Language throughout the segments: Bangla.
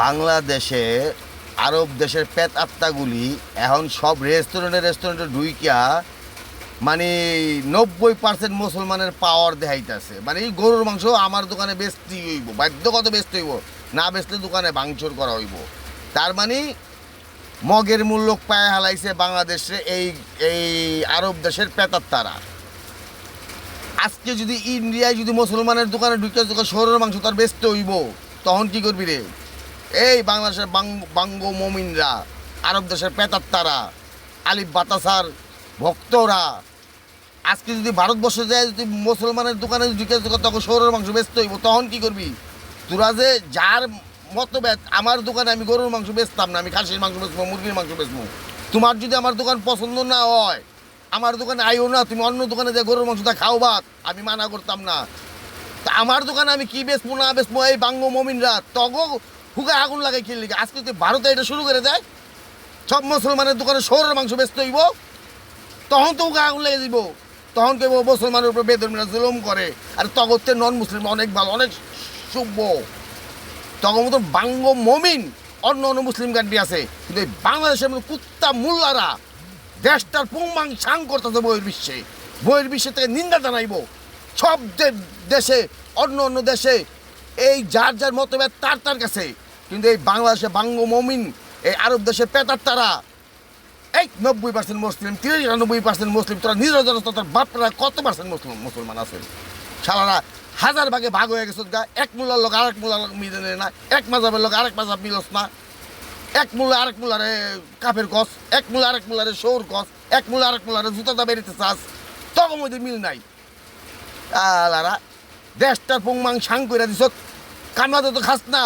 বাংলাদেশে আরব দেশের পেট আত্মাগুলি এখন সব রেস্টুরেন্টে ঢুইকিয়া মানে 90% মুসলমানের পাওয়ার দেখাইতেছে। মানে এই গরুর মাংস আমার দোকানে বেচতেই হইব, বাধ্যগত বেচতে হইব, না বেচলে দোকানে ভাঙচুর করা হইব। তার মানে মগের মূল্য পায়ে হালাইছে বাংলাদেশে এই এই আরব দেশের পেতাত্তারা। আজকে যদি ইন্ডিয়ায় যদি মুসলমানের দোকানে ঢুকে শহরের মাংস তার বেচতে হইব, তখন কি করবি রে? এই বাংলাদেশের বাঙ্গ মমিনরা, আরব দেশের পেতাত্তারা, আলিফ বাতাসার ভক্তরা আজকে যদি ভারতবর্ষে যায়, যদি মুসলমানের দোকানে ঢুকে তখন শহরের মাংস বেচতে হইব, তখন কি করবি? তোরা যে যার মতভেদ, আমার দোকানে আমি গরুর মাংস বেচতাম না, আমি খাসির মাংস বেচবো, মুরগির মাংস বেচবো। তোমার যদি আমার দোকান পছন্দ না হয়, আমার দোকানে আইও না, তুমি অন্য দোকানে যে গরুর মাংসটা খাও ভাত, আমি মানা করতাম না। তা আমার দোকানে আমি কি বেচবো না বেচবো, এই বাঙ্গ মমিনরা তগো হুকে আগুন লাগাই খেললি। আজকে যদি ভারতে এটা শুরু করে দেয়, সব মুসলমানের দোকানে শহরের মাংস বেচতে হইব, তখন তো হুকে আগুন লেগে দিব। তখন কেউ মুসলমানের উপর বেদরমিরা জুলুম করে। আর তগতে নন মুসলিম অনেক ভালো, অনেক সভ্য, তখন মতো বাঙ্গ মমিন অন্য অন্য মুসলিম কান্ট্রি আছে, কিন্তু এই বাংলাদেশের মতো কুত্তা মোল্লারা দেশটার পুংমাং সাং করতেছে বইয়ের বিশ্বে থেকে নিন্দা জানাইব। সব দেশে, অন্য অন্য দেশে এই যার যার মতভেদ তার তার কাছে, কিন্তু এই বাংলাদেশে বাঙ্গ মমিন, এই আরব দেশের পেতার তারা এই 90% মুসলিম, 93% মুসলিম। তোরা নিজের জনতা, তোর বাপরা কত পার্সেন্ট মুসলমান আছে? সালারা হাজার ভাগে ভাগ হয়ে গেছে গা। এক মোল্লার লোক আরেক মোল্লার লোক মিলে না, এক মাজাবের লোক আরেক মাজাব মিলস না, এক মোল্লা আরেক মোল্লারে কাফের কস, এক মোল্লা আরেক মোল্লারে সৌর কস, এক মোল্লা আরেক মোল্লারে জুতা বেরিতে চাস, তখন ওদের মিল নাই। আলারা দেশটার পুংমাং সাং করে দিস। কামলা তো খাস না,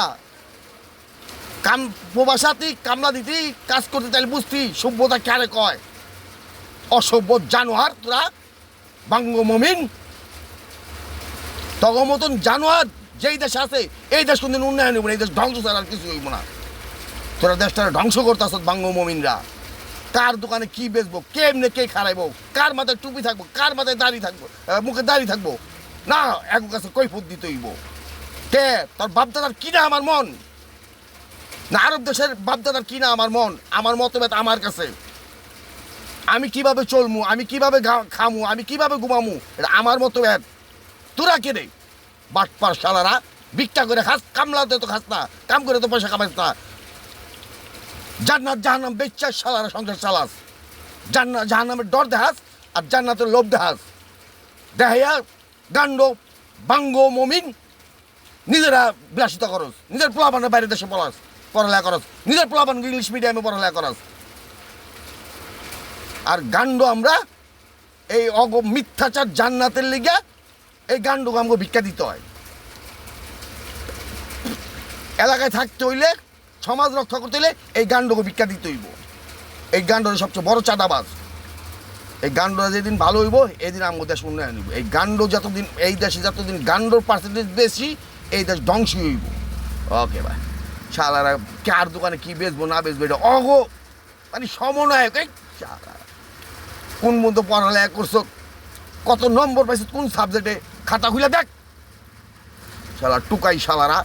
প্রবাসাতি কামলা দিতি কাজ করতে চাইলে বুঝতি সভ্যতা কারে কয়। অসভ্য জানোয়ার তোরা বাঙ্গ মমিন, তখন মতন জানোয়ার যেই দেশে আছে, এই দেশ কোনদিন উন্নয়ন হইব না, এই দেশ ধ্বংস ছাড়া আর কিছু হইব না। তোরা দেশটা ধ্বংস করতেছ বাঙ্গ মমিনরা। কার দোকানে কি বেচবো, কেমনে কে খারাইবো, কার মাথায় টুপি থাকবো, কার মাথায় দাড়ি থাকবো, মুখে দাড়ি থাকবো না, এক কাছে কৈফত দিতে হইব। কে তোর বাপদাদার কিনা আমার মন না, আরব দেশের বাপদাদার কিনা আমার মন? আমার মতভেদ আমার কাছে, আমি কিভাবে চলমু, আমি কিভাবে খামু, আমি কিভাবে ঘুমামু, এটা আমার মতভেদ। তোরা কে রে বাটপার শালারা? ভিক্ষা করে খাস, কামলাতে তো খাস না, কাম করে তো পয়সা কামাইস না। জান্নাত জাহান্নাম বেচ্চা শালারা সংসার চালাস, জান্নাত জাহান্নামের ডর দেখাস আর জান্নাতের লোভ দেখাস। দেখাইয়া গান্ড বাঙ্গ মমিন নিজেরা বিলাসিতা করস, নিজের পোলাপানের বাইরে দেশে পড়ালেখা করস, নিজের পোলাপান ইংলিশ মিডিয়ামে পড়ালেখা করস। আর গান্ড আমরা এই মিথ্যাচার জান্নাতের লিগে এই গান্ডকে আমাকে ভিক্ষা দিতে হয়। এলাকায় থাকতে হইলে, সমাজ রক্ষা করতে হইলে এই গান্ডকে ভিক্ষা দিতে হইব। এই গান্ডর সবচেয়ে বড় চাঁদাবাজ। এই গান্ডরা যেদিন ভালো হইব, এদিন আমাদের দেশ উন্নয়ন হইব। এই গান্ড যতদিন এই দেশে যতদিন গান্ডর পার্সেন্টেজ বেশি, এই দেশ ধ্বংসই হইব। ওকে ভাই, শালারা কার দোকানে কি বেচবো না বেচবো এটা মানে সমন্বয়ক। এই কোন মতো পড়ালেখা করছো, কত নম্বর পাইছো, কোন সাবজেক্টে, খাতা খুলে দেখ। শালা টুকাই শালারা।